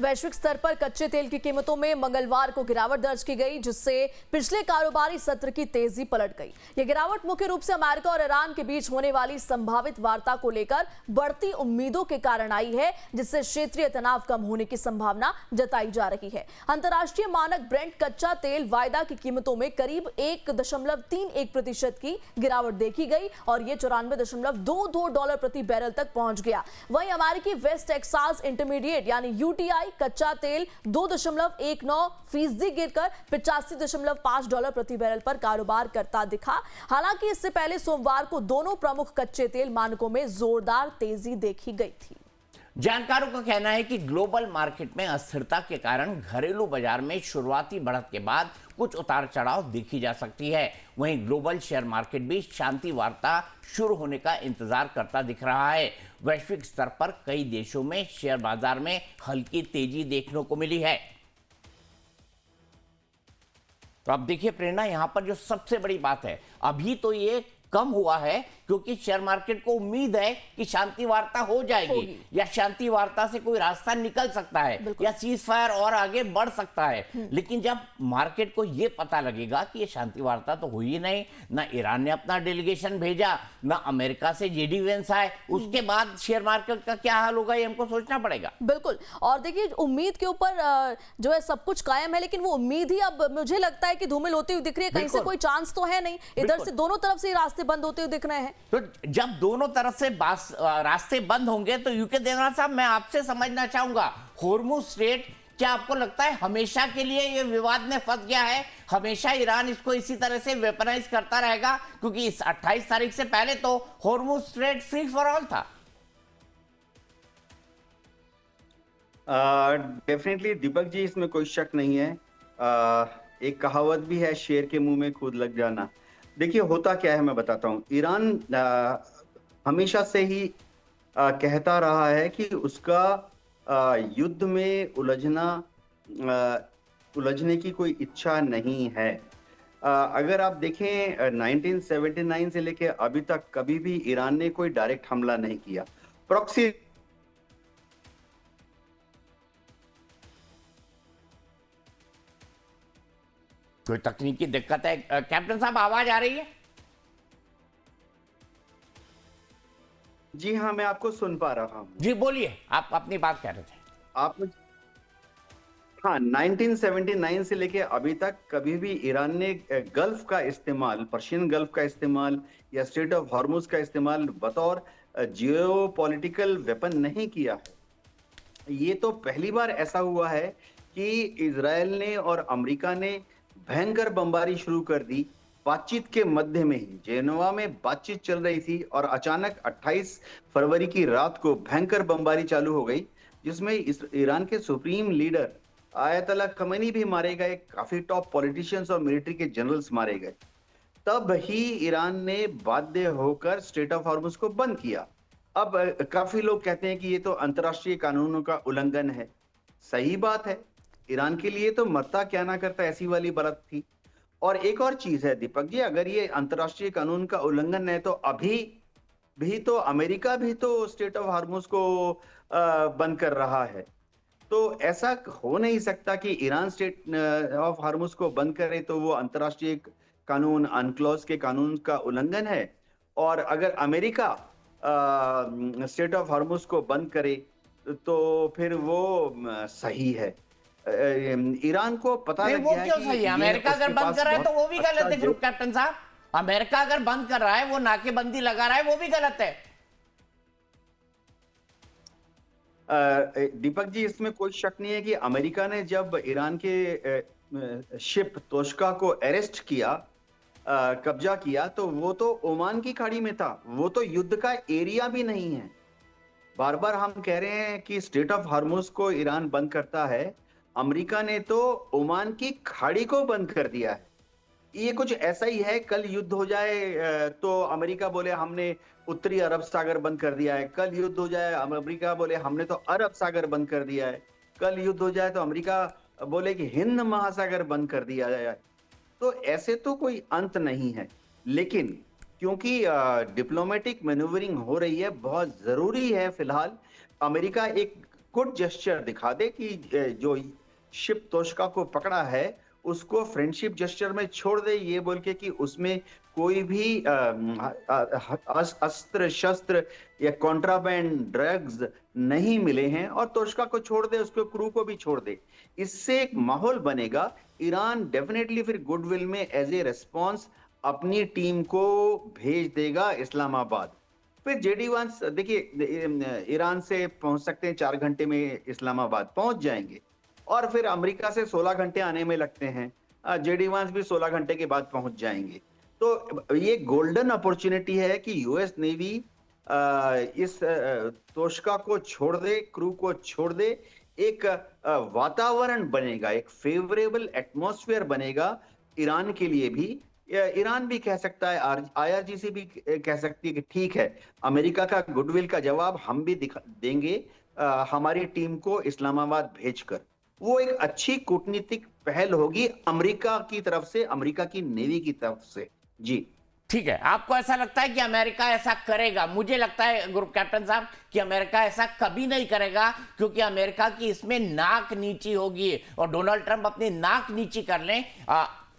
वैश्विक स्तर पर कच्चे तेल की कीमतों में मंगलवार को गिरावट दर्ज की गई, जिससे पिछले कारोबारी सत्र की तेजी पलट गई। यह गिरावट मुख्य रूप से अमेरिका और ईरान के बीच होने वाली संभावित वार्ता को लेकर बढ़ती उम्मीदों के कारण आई है, जिससे क्षेत्रीय तनाव कम होने की संभावना जताई जा रही है। अंतर्राष्ट्रीय मानक ब्रेंट कच्चा तेल वायदा की कीमतों में करीब 1.31% की गिरावट देखी गई और यह $94.22 प्रति बैरल तक पहुंच गया। वहीं अमेरिकी वेस्ट टेक्सास इंटरमीडिएट यानी यूटीआई कच्चा तेल 2.19% गिरकर $85.5 प्रति बैरल पर कारोबार करता दिखा। हालांकि इससे पहले सोमवार को दोनों प्रमुख कच्चे तेल मानकों में जोरदार तेजी देखी गई थी। जानकारों का कहना है कि ग्लोबल मार्केट में अस्थिरता के कारण घरेलू बाजार में शुरुआती बढ़त के बाद कुछ उतार चढ़ाव देखी जा सकती है। वहीं ग्लोबल शेयर मार्केट भी शांति वार्ता शुरू होने का इंतजार करता दिख रहा है। वैश्विक स्तर पर कई देशों में शेयर बाजार में हल्की तेजी देखने को मिली है। तो अब देखिए प्रेरणा, यहां पर जो सबसे बड़ी बात है, अभी तो ये कम हुआ है क्योंकि शेयर मार्केट को उम्मीद है कि शांति वार्ता हो जाएगी या शांति वार्ता से कोई रास्ता निकल सकता है या सीज फायर और आगे बढ़ सकता है। लेकिन जब मार्केट को यह पता लगेगा कि ये शांति वार्ता तो हुई नहीं, ना ईरान ने अपना डेलीगेशन भेजा, ना अमेरिका से जेडी वेंस आए, उसके बाद शेयर मार्केट का क्या हाल होगा ये हमको सोचना पड़ेगा। बिल्कुल, और देखिए उम्मीद के ऊपर जो है सब कुछ कायम है, लेकिन वो उम्मीद ही अब मुझे लगता है कि धूमिल होती हुई दिख रही है। कहीं से कोई चांस तो है नहीं, इधर से दोनों तरफ से रास्ते बंद होते हुए दिख रहे हैं। तो जब दोनों तरफ से रास्ते बंद होंगे तो यूके देवनाथ साहब, मैं आपसे समझना चाहूंगा, होर्मुज स्ट्रेट क्या आपको लगता है हमेशा के लिए ये विवाद में फंस गया है? हमेशा ईरान इसको इसी तरह से वेपनाइज करता रहेगा? क्योंकि इस 28 तारीख से पहले तो Hormuz strait free for all था। डेफिनेटली दीपक जी, इसमें कोई शक नहीं है। एक कहावत भी है, शेर के मुंह में खुद लग जाना। देखिए होता क्या है मैं बताता हूँ। ईरान हमेशा से ही कहता रहा है कि उसका युद्ध में उलझने की कोई इच्छा नहीं है। अगर आप देखें 1979 से लेके अभी तक कभी भी ईरान ने कोई डायरेक्ट हमला नहीं किया। प्रॉक्सी कोई तकनीकी दिक्कत है? कैप्टन साहब आवाज आ रही है? जी हाँ, मैं आपको सुन पा रहा हूँ। जी बोलिए, आप अपनी बात कह रहे थे। आप हाँ, 1979 से लेके अभी तक कभी भी ईरान ने गल्फ का इस्तेमाल, पर्शियन गल्फ का इस्तेमाल या स्ट्रेट ऑफ हॉर्मुज का इस्तेमाल बतौर जियो पॉलिटिकल वेपन नहीं किया है। ये तो पहली बार ऐसा हुआ है कि इजराइल ने और अमेरिका ने भयंकर बमबारी शुरू कर दी बातचीत के मध्य में ही। जेनेवा में बातचीत चल रही थी और अचानक 28 फरवरी की रात को भयंकर बमबारी चालू हो गई, जिसमें ईरान के सुप्रीम लीडर आयतुल्लाह खमेनी भी मारे गए, काफी टॉप पॉलिटिशियंस और मिलिट्री के जनरल्स मारे गए। तब ही ईरान ने बाध्य होकर स्ट्रेट ऑफ हॉर्मुज को बंद किया। अब काफी लोग कहते हैं कि ये तो अंतर्राष्ट्रीय कानूनों का उल्लंघन है। सही बात है, ईरान के लिए तो मरता क्या ना करता ऐसी वाली बात थी। और एक और चीज है दीपक जी, अगर ये अंतर्राष्ट्रीय कानून का उल्लंघन है तो अभी भी तो अमेरिका भी तो स्ट्रेट ऑफ हॉर्मुज को बंद कर रहा है। तो ऐसा हो नहीं सकता कि ईरान स्ट्रेट ऑफ हॉर्मुज को बंद करे तो वो अंतर्राष्ट्रीय कानून अनक्लॉज के कानून का उल्लंघन है, और अगर अमेरिका स्ट्रेट ऑफ हॉर्मुज को बंद करे तो फिर वो सही है। ईरान को पता नहीं, लग वो गया है क्यों कि सही है? ये अमेरिका अगर उसके बंद पास कर रहा है तो बहुत वो भी गलत अच्छा है ग्रुप कैप्टन साहब। अमेरिका अगर बंद कर रहा है, वो नाकेबंदी लगा रहा है, वो भी गलत है। दीपक जी, इसमें कोई शक नहीं है कि अमेरिका ने जब ईरान के शिप तोशका को अरेस्ट किया, कब्जा किया, तो वो तो ओमान की खाड़ी में था, वो तो युद्ध का एरिया भी नहीं है। बार बार हम कह रहे हैं कि स्ट्रेट ऑफ हॉर्मुज को ईरान बंद करता है, अमेरिका ने तो ओमान की खाड़ी को बंद कर दिया है। ये कुछ ऐसा ही है, कल युद्ध हो जाए तो अमेरिका बोले हमने उत्तरी अरब सागर बंद कर दिया है, कल युद्ध हो जाए अमेरिका बोले हमने तो अरब सागर बंद कर दिया है, कल युद्ध हो जाए तो अमेरिका बोले कि हिंद महासागर बंद कर दिया जाए। तो ऐसे तो कोई अंत नहीं है। लेकिन क्योंकि डिप्लोमेटिक मैन्यूवरिंग हो रही है, बहुत जरूरी है फिलहाल अमेरिका एक गुड जेस्चर दिखा दे कि जो शिप तोशका को पकड़ा है उसको फ्रेंडशिप जेस्चर में छोड़ दे, ये बोल के कि उसमें कोई भी अस्त्र शस्त्र या कॉन्ट्राबैंड ड्रग्स नहीं मिले हैं, और तोशका को छोड़ दे, उसके क्रू को भी छोड़ दे। इससे एक माहौल बनेगा। ईरान डेफिनेटली फिर गुडविल में एज ए रेस्पॉन्स अपनी टीम को भेज देगा इस्लामाबाद। फिर JD-1 देखिए ईरान से पहुंच सकते हैं 4 घंटे में इस्लामाबाद पहुंच जाएंगे, और फिर अमेरिका से 16 घंटे आने में लगते हैं, JD-1 भी 16 घंटे के बाद पहुंच जाएंगे। तो ये गोल्डन अपॉर्चुनिटी है कि यूएस नेवी इस तोशका को छोड़ दे, क्रू को छोड़ दे, एक वातावरण बनेगा, एक फेवरेबल एटमॉस्फेयर बनेगा ईरान के लिए भी। ईरान भी कह सकता है, IRGC भी कह सकती है कि ठीक है, अमेरिका का गुडविल का जवाब हम भी देंगे हमारी टीम को इस्लामाबाद भेजकर। वो एक अच्छी कूटनीतिक पहल होगी अमेरिका की तरफ से, अमेरिका की नेवी की तरफ से। जी ठीक है, आपको ऐसा लगता है कि अमेरिका ऐसा करेगा? मुझे लगता है ग्रुप कैप्टन साहब कि अमेरिका ऐसा कभी नहीं करेगा, क्योंकि अमेरिका की इसमें नाक नीची होगी, और डोनाल्ड ट्रंप अपनी नाक नीची कर लें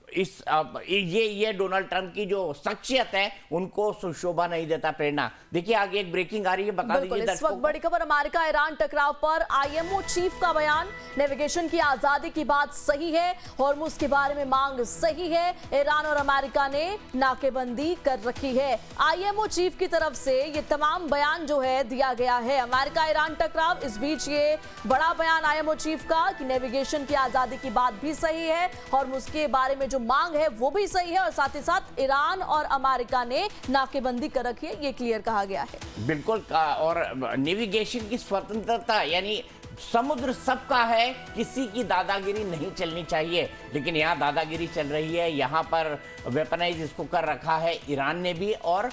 ये डोनाल्ड ट्रंप की जो शख्सियत है उनको सुशोभा नहीं देता। प्रेरणा, देखिए आगे एक ब्रेकिंग आ रही है, बता दीजिए इस वक्त बड़ी खबर, अमेरिका ईरान टकराव पर IMO चीफ का बयान। नेविगेशन की आजादी की बात सही है, हॉर्मुज के बारे में मांग सही है, ईरान और अमेरिका ने नाकेबंदी कर रखी है। IMO चीफ की तरफ से ये तमाम बयान जो है दिया गया है। अमेरिका ईरान टकराव, इस बीच ये बड़ा बयान IMO चीफ का कि नेविगेशन की आजादी की बात भी सही है, हॉर्मुज के बारे में जो मांग है वो भी सही है, और साथ ही साथ ईरान और अमेरिका ने नाकेबंदी कर रखी है, ये क्लियर कहा गया है। बिल्कुल, और नेविगेशन की स्वतंत्रता, यानी समुद्र सबका है, किसी की दादागिरी नहीं चलनी चाहिए, लेकिन यहाँ दादागिरी चल रही है। यहाँ पर वेपनाइज इसको कर रखा है ईरान ने भी, और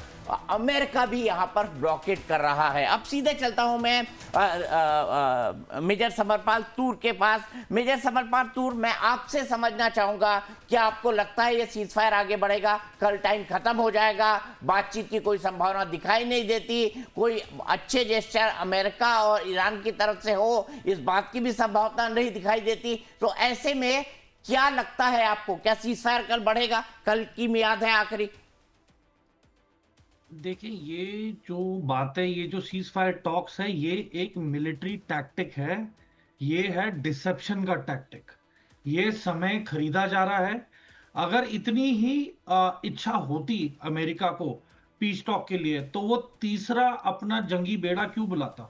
अमेरिका भी यहाँ पर ब्लॉकेट कर रहा है। अब सीधे चलता हूँ मैं मेजर समरपाल तूर के पास। मेजर समरपाल तूर, मैं आपसे समझना चाहूँगा, क्या आपको लगता है ये सीज फायर आगे बढ़ेगा? कल टाइम खत्म हो जाएगा, बातचीत की कोई संभावना दिखाई नहीं देती, कोई अच्छे जेस्चर अमेरिका और ईरान की तरफ से हो, इस बात की भी संभावना नहीं दिखाई देती। तो ऐसे में क्या लगता है आपको, क्या सीज फायर कल बढ़ेगा? कल की मियाद है आखिरी। देखिए, ये जो बात है, ये जो सीज फायर टॉक्स है, ये एक मिलिट्री टैक्टिक है। ये है डिसेप्शन का टैक्टिक। ये समय खरीदा जा रहा है। अगर इतनी ही इच्छा होती अमेरिका को पीस टॉक के लिए, तो वो तीसरा अपना जंगी बेड़ा क्यों बुलाता,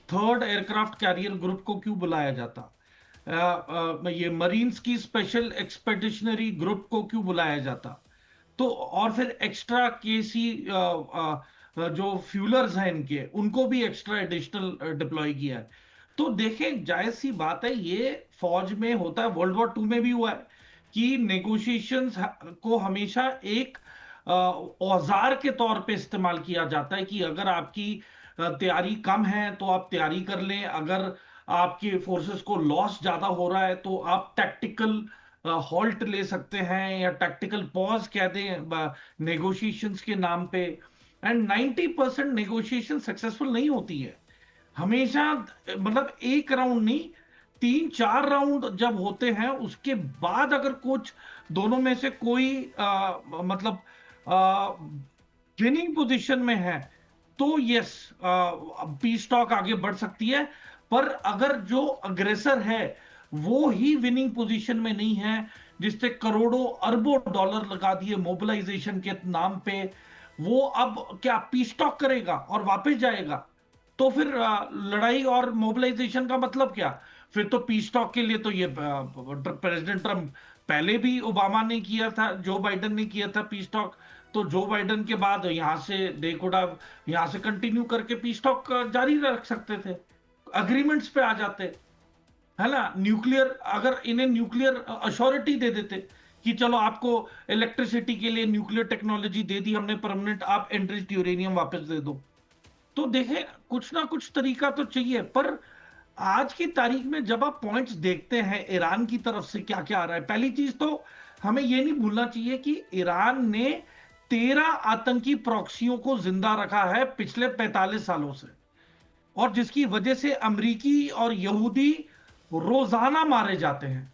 थर्ड एयरक्राफ्ट कैरियर ग्रुप को क्यों बुलाया जाता, ये मरीन्स की स्पेशल एक्सपेडिशनरी ग्रुप को क्यों बुलाया जाता, तो और फिर एक्स्ट्रा केसी जो फ्यूलर्स हैं इनके, उनको भी एक्स्ट्रा एडिशनल डिप्लॉय किया है। तो देखें, जायज सी बात है, ये फौज में होता है, वर्ल्ड वॉर 2 में भी हुआ है कि नेगोशिएशंस को हमेशा एक औजार के तौर पे इस्तेमाल किया जाता है कि अगर आपकी तैयारी कम है तो आप तैयारी कर लें, अगर आपके फोर्सेस को लॉस ज्यादा हो रहा है तो आप टैक्टिकल हॉल्ट ले सकते हैं या टैक्टिकल पॉज कह दें नेगोशिएशंस के नाम पे। एंड 90% नेगोशिएशन सक्सेसफुल नहीं होती है हमेशा। मतलब एक राउंड नहीं, 3-4 राउंड जब होते हैं उसके बाद अगर कुछ दोनों में से कोई मतलब विनिंग पोजीशन में है तो यस, पीस टॉक आगे बढ़ सकती है। पर अगर जो अग्रेसर है वो ही विनिंग पोजीशन में नहीं है, जिससे करोड़ों अरबों डॉलर लगा दिए मोबिलाइजेशन के नाम पे, वो अब क्या पीस टॉक करेगा और वापस जाएगा? तो फिर लड़ाई और मोबिलाइजेशन का मतलब क्या? फिर तो पीस टॉक के लिए तो ये प्रेसिडेंट ट्रम्प पहले भी ओबामा ने किया था, जो बाइडेन ने किया था पीस टॉक, तो जो बाइडेन के बाद यहां से यहां से कंटिन्यू करके पीस टॉक जारी रख सकते थे, अग्रीमेंट्स पे आ जाते, है ना। न्यूक्लियर, अगर इन्हें न्यूक्लियर अश्योरिटी दे देते कि चलो आपको इलेक्ट्रिसिटी के लिए न्यूक्लियर टेक्नोलॉजी दे दी हमने परमानेंट, आप एनरिच्ड यूरेनियम वापस दे दो, तो देखें कुछ ना कुछ तरीका तो चाहिए। पर आज की तारीख में जब आप पॉइंट्स देखते हैं ईरान की तरफ से क्या क्या आ रहा है, पहली चीज तो हमें यह नहीं भूलना चाहिए कि ईरान ने 13 आतंकी प्रॉक्सियों को जिंदा रखा है पिछले 45 सालों से, और जिसकी वजह से अमेरिकी और यहूदी रोजाना मारे जाते हैं,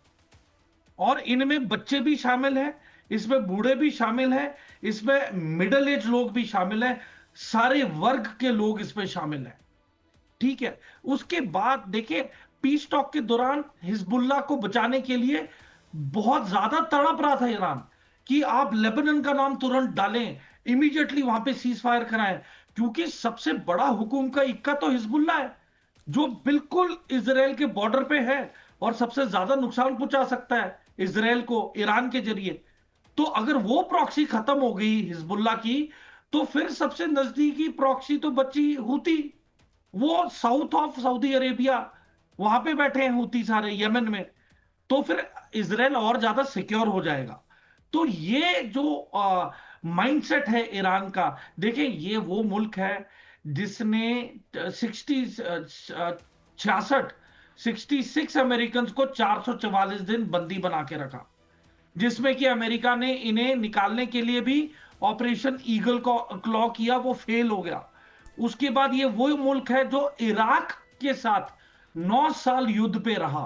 और इनमें बच्चे भी शामिल हैं, इसमें बूढ़े भी शामिल हैं, इसमें मिडिल एज लोग भी शामिल हैं, सारे वर्ग के लोग इसमें शामिल हैं, ठीक है। उसके बाद देखिए, पीस टॉक के दौरान हिजबुल्लाह को बचाने के लिए बहुत ज्यादा तड़प रहा था ईरान कि आप लेबनान का नाम तुरंत डालें, इमीडिएटली वहां पे सीज फायर कराएं, क्योंकि सबसे बड़ा हुकूम का इक्का तो हिजबुल्लाह है जो बिल्कुल इजराइल के बॉर्डर पे है और सबसे ज्यादा नुकसान पहुंचा सकता है इजराइल को ईरान के जरिए। तो अगर वो प्रॉक्सी खत्म हो गई हिजबुल्लाह की, तो फिर सबसे नजदीकी प्रॉक्सी तो बची हूती, वो साउथ ऑफ सऊदी अरेबिया, वहां पे बैठे हैं हूती सारे यमन में, तो फिर इजराइल और ज्यादा सिक्योर हो जाएगा। तो ये जो माइंडसेट है ईरान का, देखिए ये वो मुल्क है जिसने 66 अमेरिकन को 444 दिन बंदी बना के रखा, जिसमें कि अमेरिका ने इन्हें निकालने के लिए भी ऑपरेशन ईगल को क्लॉ किया, वो फेल हो गया। उसके बाद ये वो मुल्क है जो इराक के साथ 9 साल युद्ध पे रहा,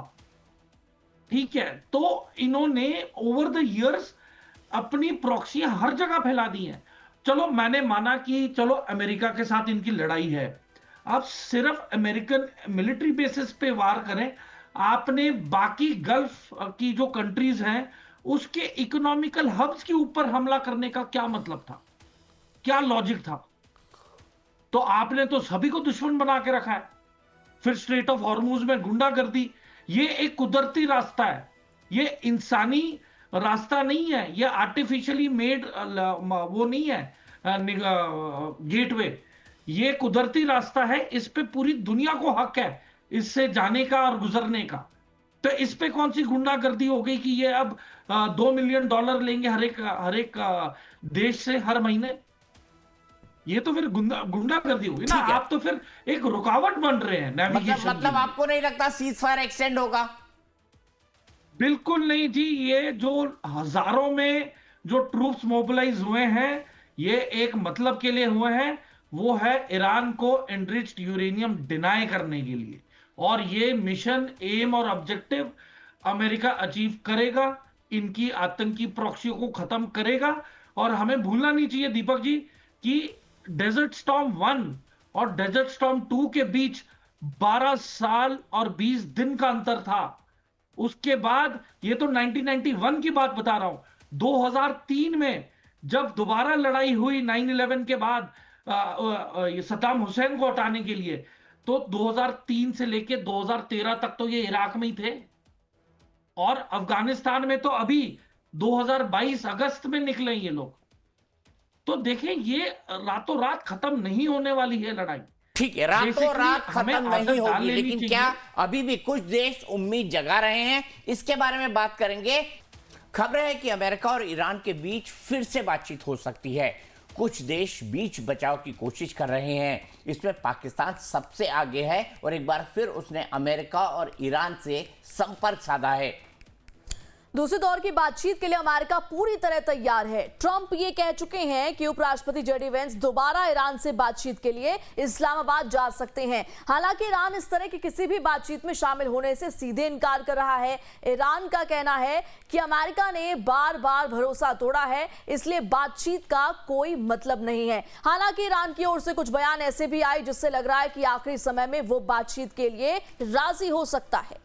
ठीक है। तो इन्होंने ओवर द इयर्स अपनी प्रॉक्सियां हर जगह फैला दी हैं। चलो मैंने माना कि चलो अमेरिका के साथ इनकी लड़ाई है, आप सिर्फ अमेरिकन मिलिट्री बेसिस पे वार करें, आपने बाकी गल्फ की जो कंट्रीज हैं उसके इकोनॉमिकल हब्स के ऊपर हमला करने का क्या मतलब था, क्या लॉजिक था? तो आपने तो सभी को दुश्मन बना के रखा है। फिर स्ट्रेट ऑफ हॉर्मुज में गुंडागर्दी, ये एक कुदरती रास्ता है, ये इंसानी रास्ता नहीं है, ये आर्टिफिशियली मेड वो नहीं है गेटवे, ये कुदरती रास्ता है, इस पे पूरी दुनिया को हक है इससे जाने का और गुजरने का। तो इस पे कौन सी गुंडागर्दी हो गई कि ये अब $2 मिलियन लेंगे हर एक देश से हर महीने? ये तो फिर गुंडागर्दी होगी ना। आप तो फिर एक रुकावट बन रहे हैं नेविगेशन। मतलब आपको नहीं लगता सीज फायर एक्सटेंड होगा? बिल्कुल नहीं जी, ये जो हजारों में जो ट्रूप्स मोबिलाइज हुए हैं, ये एक मतलब के लिए हुए हैं, वो है ईरान को एनरिच्ड यूरेनियम डिनाई करने के लिए, और ये मिशन, एम और ऑब्जेक्टिव अमेरिका अचीव करेगा, इनकी आतंकी प्रॉक्सियों को खत्म करेगा। और हमें भूलना नहीं चाहिए दीपक जी कि डेजर्ट स्टॉर्म 1 और डेजर्ट स्टॉर्म 2 के बीच 12 साल और 20 दिन का अंतर था। उसके बाद, ये तो 1991 की बात बता रहा हूं, 2003 में जब दोबारा लड़ाई हुई 9/11 के बाद ये सद्दाम हुसैन को हटाने के लिए, तो 2003 से लेके 2013 तक तो ये इराक में ही थे। और अफगानिस्तान में तो अभी 2022 अगस्त में निकले ये लोग। तो देखें, ये रातों रात खत्म नहीं होने वाली है लड़ाई। ठीक है, रातों रात हमें खत्म आदत नहीं डाल होगी, लेनी लेकिन चाहिए। क्या अभी भी कुछ देश उम्मीद जगा रहे हैं? इसके बारे में बात करेंगे। खबरें हैं कि अमेरिका और ईरान के बीच फिर से बातचीत हो सकती है। कुछ देश बीच बचाव की कोशिश कर रहे हैं। इसमें पाकिस्तान सबसे आगे है और एक बार फिर उसने अमेरिका और ईरान से संपर्क साधा है। दूसरे दौर की बातचीत के लिए अमेरिका पूरी तरह तैयार है। ट्रंप ये कह चुके हैं कि उपराष्ट्रपति जेडी वेंस दोबारा ईरान से बातचीत के लिए इस्लामाबाद जा सकते हैं। हालांकि ईरान इस तरह की किसी भी बातचीत में शामिल होने से सीधे इनकार कर रहा है। ईरान का कहना है कि अमेरिका ने बार बार भरोसा तोड़ा है, इसलिए बातचीत का कोई मतलब नहीं है। हालांकि ईरान की ओर से कुछ बयान ऐसे भी आए जिससे लग रहा है कि आखिरी समय में वो बातचीत के लिए राजी हो सकता है।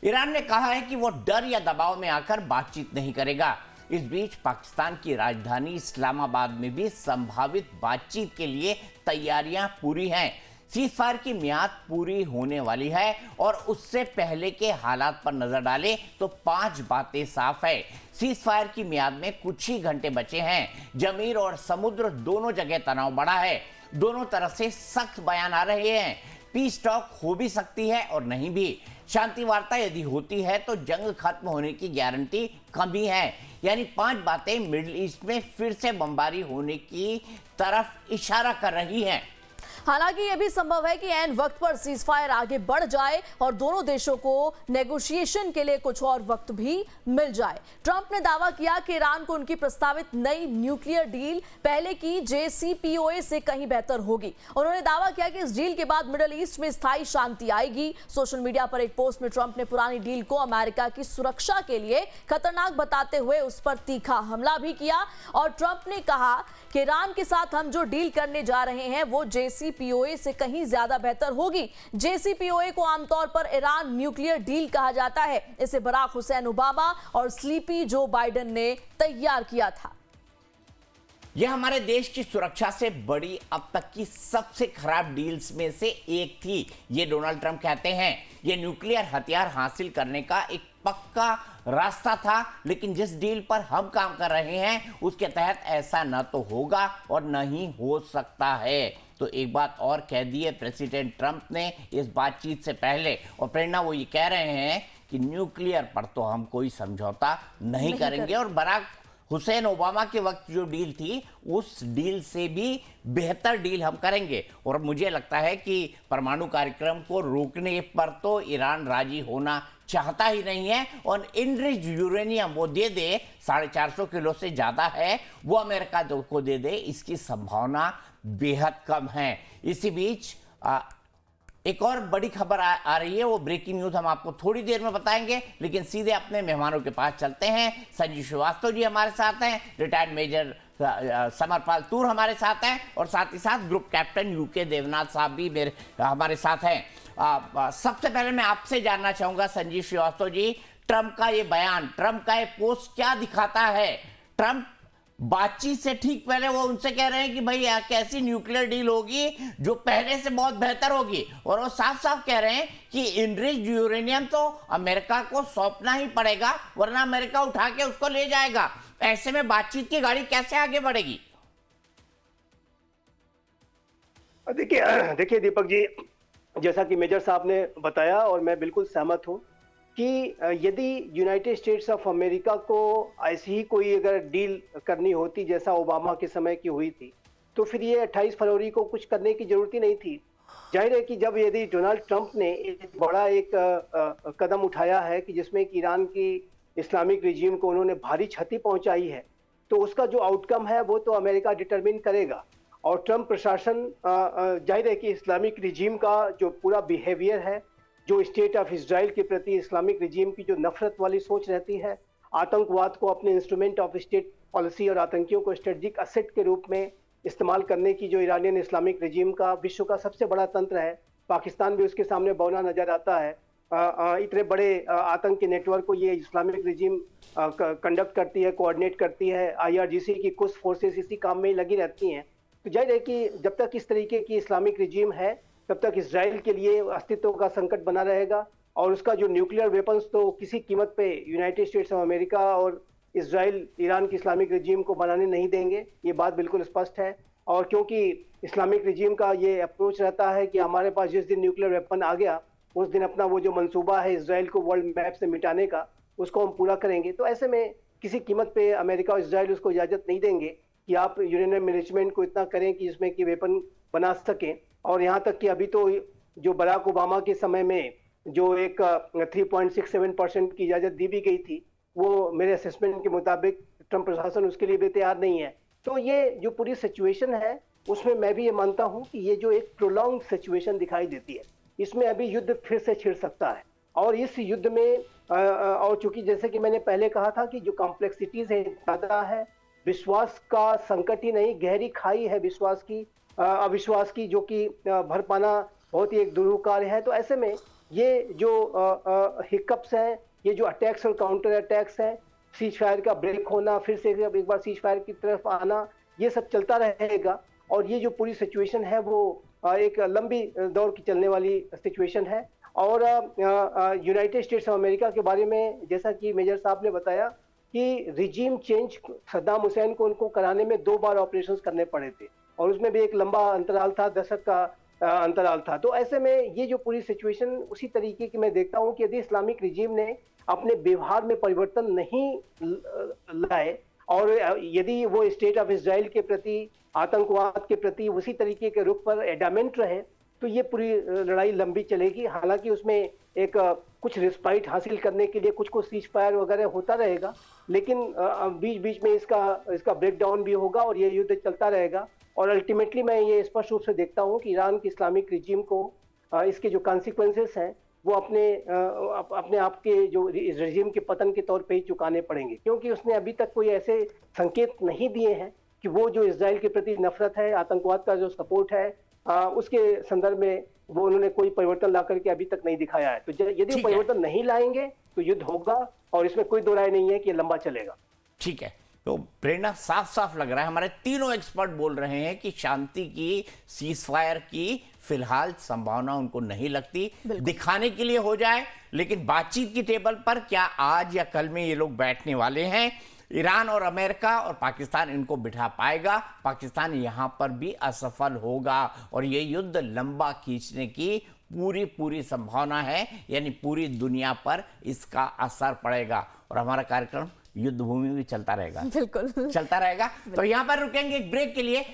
ईरान ने कहा है कि वो डर या दबाव में आकर बातचीत नहीं करेगा। इस बीच पाकिस्तान की राजधानी इस्लामाबाद में भी संभावित बातचीत के लिए तैयारियां पूरी हैं। सीज़फायर की मियाद पूरी होने वाली है और उससे पहले के हालात पर नजर डालें तो 5 बातें साफ है। सीज़फायर की मियाद में कुछ ही घंटे बचे हैं। जमीन और समुद्र दोनों जगह तनाव बढ़ा है। दोनों तरफ से सख्त बयान आ रहे हैं। पीस टॉक हो भी सकती है और नहीं भी। शांति वार्ता यदि होती है तो जंग खत्म होने की गारंटी कम ही है। यानी 5 बातें मिडिल ईस्ट में फिर से बमबारी होने की तरफ इशारा कर रही हैं। हालांकि यह भी संभव है कि ऐन वक्त पर सीजफायर आगे बढ़ जाए और दोनों देशों को नेगोशिएशन के लिए कुछ और वक्त भी मिल जाए। ट्रंप ने दावा किया कि ईरान को उनकी प्रस्तावित नई न्यूक्लियर डील पहले की JCPOA से कहीं बेहतर होगी। उन्होंने दावा किया कि इस डील के बाद मिडिल ईस्ट में स्थायी शांति आएगी। सोशल मीडिया पर एक पोस्ट में ट्रंप ने पुरानी डील को अमेरिका की सुरक्षा के लिए खतरनाक बताते हुए उस पर तीखा हमला भी किया और ट्रंप ने कहा कि ईरान के साथ हम जो डील करने जा रहे हैं वो JCPOA से कहीं ज्यादा बेहतर होगी। JCPOA को आमतौर पर ईरान न्यूक्लियर डील कहा जाता है। इसे बराक हुसैन ओबामा और स्लीपी जो बाइडेन ने तैयार किया था। यह हमारे देश की सुरक्षा से बड़ी अब तक की सबसे खराब डील्स में से एक थी, ये डोनाल्ड ट्रंप कहते हैं। यह न्यूक्लियर हथियार हासिल करने का एक पक्का रास्ता था, लेकिन जिस डील पर हम काम कर रहे हैं उसके तहत ऐसा न तो होगा और न ही हो सकता है। तो एक बात और कह दी है प्रेसिडेंट ट्रंप ने इस बातचीत से पहले, और प्रेरणा वो ये कह रहे हैं कि न्यूक्लियर पर तो हम कोई समझौता नहीं करेंगे और बराक हुसैन ओबामा के वक्त जो डील थी उस डील से भी बेहतर डील हम करेंगे। और मुझे लगता है कि परमाणु कार्यक्रम को रोकने पर तो ईरान राजी होना चाहता ही नहीं है और इनरिच्ड यूरेनियम वो दे दे, 450 किलो से ज़्यादा है, वो अमेरिका को दे दे, इसकी संभावना बेहद कम है। इसी बीच एक और बड़ी खबर आ रही है, वो ब्रेकिंग न्यूज़ हम आपको थोड़ी देर में बताएंगे, लेकिन सीधे अपने मेहमानों के पास चलते हैं। संजीव श्रीवास्तव जी हमारे साथ हैं, रिटायर्ड मेजर समरपाल तूर हमारे साथ हैं और साथ ही साथ ग्रुप कैप्टन UK देवनाथ साहब भी हमारे साथ हैं। सबसे पहले मैं आपसे जानना चाहूंगा संजीव श्रीवास्तव जी, ट्रंप का ये बयान, ट्रंप का ये पोस्ट क्या दिखाता है? ट्रंप बातचीत से ठीक पहले वो उनसे कह रहे हैं कि भाई कैसी न्यूक्लियर डील होगी जो पहले से बहुत बेहतर होगी, और वो साफ साफ कह रहे हैं कि इनरिच्ड यूरेनियम तो अमेरिका को सौंपना ही पड़ेगा वरना अमेरिका उठा के उसको ले जाएगा। ऐसे में बातचीत की गाड़ी कैसे आगे बढ़ेगी? देखिए दीपक जी, जैसा कि मेजर साहब ने बताया और मैं बिल्कुल सहमत हूं कि यदि यूनाइटेड स्टेट्स ऑफ अमेरिका को ऐसी ही कोई अगर डील करनी होती जैसा ओबामा के समय की हुई थी, तो फिर ये 28 फरवरी को कुछ करने की जरूरत ही नहीं थी। जाहिर है कि जब यदि डोनाल्ड ट्रंप ने एक बड़ा एक कदम उठाया है कि जिसमें कि ईरान की इस्लामिक रिजीम को उन्होंने भारी क्षति पहुंचाई है, तो उसका जो आउटकम है वो तो अमेरिका डिटरमिन करेगा। और ट्रंप प्रशासन जाहिर है कि इस्लामिक रिजीम का जो पूरा बिहेवियर है, जो स्टेट ऑफ इजराइल के प्रति इस्लामिक रिजीम की जो नफरत वाली सोच रहती है, आतंकवाद को अपने इंस्ट्रूमेंट ऑफ स्टेट पॉलिसी और आतंकियों को स्ट्रेटेजिक असेट के रूप में इस्तेमाल करने की जो ईरानियन इस्लामिक रिजीम का विश्व का सबसे बड़ा तंत्र है, पाकिस्तान भी उसके सामने बौना नजर आता है। इतने बड़े आतंकी नेटवर्क को ये इस्लामिक रिजीम कंडक्ट करती है, कोऑर्डिनेट करती है। IRGC की कुछ फोर्सेस इसी काम में ही लगी रहती हैं। तो जाहिर है कि जब तक इस तरीके की इस्लामिक रिजीम है तब तक इजराइल के लिए अस्तित्व का संकट बना रहेगा, और उसका जो न्यूक्लियर वेपन्स तो किसी कीमत पे यूनाइटेड स्टेट्स ऑफ अमेरिका और इजराइल ईरान की इस्लामिक रिजीम को बनाने नहीं देंगे, ये बात बिल्कुल स्पष्ट है। और क्योंकि इस्लामिक रिजीम का ये अप्रोच रहता है कि हमारे पास जिस दिन न्यूक्लियर वेपन आ गया उस दिन अपना वो जो मंसूबा है इजराइल को वर्ल्ड मैप से मिटाने का, उसको हम पूरा करेंगे। तो ऐसे में किसी कीमत पे अमेरिका और इजराइल उसको इजाजत नहीं देंगे कि आप यूरेनियम मैनेजमेंट को इतना करें कि इसमें कि वेपन बना सकें। और यहाँ तक कि अभी तो जो बराक ओबामा के समय में जो एक 3.67% की इजाजत दी भी गई थी, वो मेरे असेसमेंट के मुताबिक ट्रंप प्रशासन उसके लिए भी तैयार नहीं है। तो ये जो पूरी सिचुएशन है उसमें मैं भी ये मानता हूँ कि ये जो एक प्रोलॉन्ग सिचुएशन दिखाई देती है, इसमें अभी युद्ध फिर से छिड़ सकता है। और इस युद्ध में और चूंकि जैसे कि मैंने पहले कहा था कि जो कॉम्प्लेक्सिटीज है ज्यादा है, विश्वास का संकट ही नहीं, गहरी खाई है विश्वास की, अविश्वास की, जो कि भर पाना बहुत ही एक दुरूह कार्य है। तो ऐसे में ये जो हिकअप्स हैं, ये जो अटैक्स और काउंटर अटैक्स हैं, सीज फायर का ब्रेक होना, फिर से एक बार सीज फायर की तरफ आना, ये सब चलता रहेगा। और ये जो पूरी सिचुएशन है वो एक लंबी दौर की चलने वाली सिचुएशन है। और यूनाइटेड स्टेट्स ऑफ अमेरिका के बारे में जैसा कि मेजर साहब ने बताया कि रिजीम चेंज सद्दाम हुसैन को उनको कराने में 2 बार ऑपरेशंस करने पड़े थे, और उसमें भी एक लंबा अंतराल था, दशक का अंतराल था। तो ऐसे में ये जो पूरी सिचुएशन उसी तरीके की मैं देखता हूँ कि यदि इस्लामिक रिजीम ने अपने व्यवहार में परिवर्तन नहीं लाए और यदि वो स्टेट ऑफ इजराइल के प्रति, आतंकवाद के प्रति उसी तरीके के रुख पर एडामेंट रहे, तो ये पूरी लड़ाई लंबी चलेगी। हालांकि उसमें एक कुछ रिस्पाइट हासिल करने के लिए कुछ सीज फायर वगैरह होता रहेगा, लेकिन बीच बीच में इसका ब्रेकडाउन भी होगा और ये युद्ध चलता रहेगा। और अल्टीमेटली मैं ये स्पष्ट रूप से देखता हूँ कि ईरान की इस्लामिक रिजीम को इसके जो कॉन्सिक्वेंसेस हैं वो अपने आप के जो रिजीम के पतन के तौर पे ही चुकाने पड़ेंगे, क्योंकि उसने अभी तक कोई ऐसे संकेत नहीं दिए हैं कि वो जो इजराइल के प्रति नफरत है, आतंकवाद का जो सपोर्ट है, उसके संदर्भ में वो उन्होंने कोई परिवर्तन ला करके अभी तक नहीं दिखाया है। तो यदि परिवर्तन नहीं लाएंगे तो युद्ध होगा, और इसमें कोई दो राय नहीं है कि ये लंबा चलेगा। ठीक है, तो प्रेरणा, साफ साफ लग रहा है हमारे तीनों एक्सपर्ट बोल रहे हैं कि शांति की, सीज फायर की फिलहाल संभावना उनको नहीं लगती। दिखाने के लिए हो जाए, लेकिन बातचीत की टेबल पर क्या आज या कल में ये लोग बैठने वाले हैं? ईरान और अमेरिका और पाकिस्तान इनको बिठा पाएगा? पाकिस्तान यहां पर भी असफल होगा और ये युद्ध लंबा खींचने की पूरी संभावना है, यानी पूरी दुनिया पर इसका असर पड़ेगा। और हमारा कार्यक्रम युद्ध भूमि भी चलता रहेगा, बिल्कुल चलता रहेगा। तो यहां पर रुकेंगे एक ब्रेक के लिए।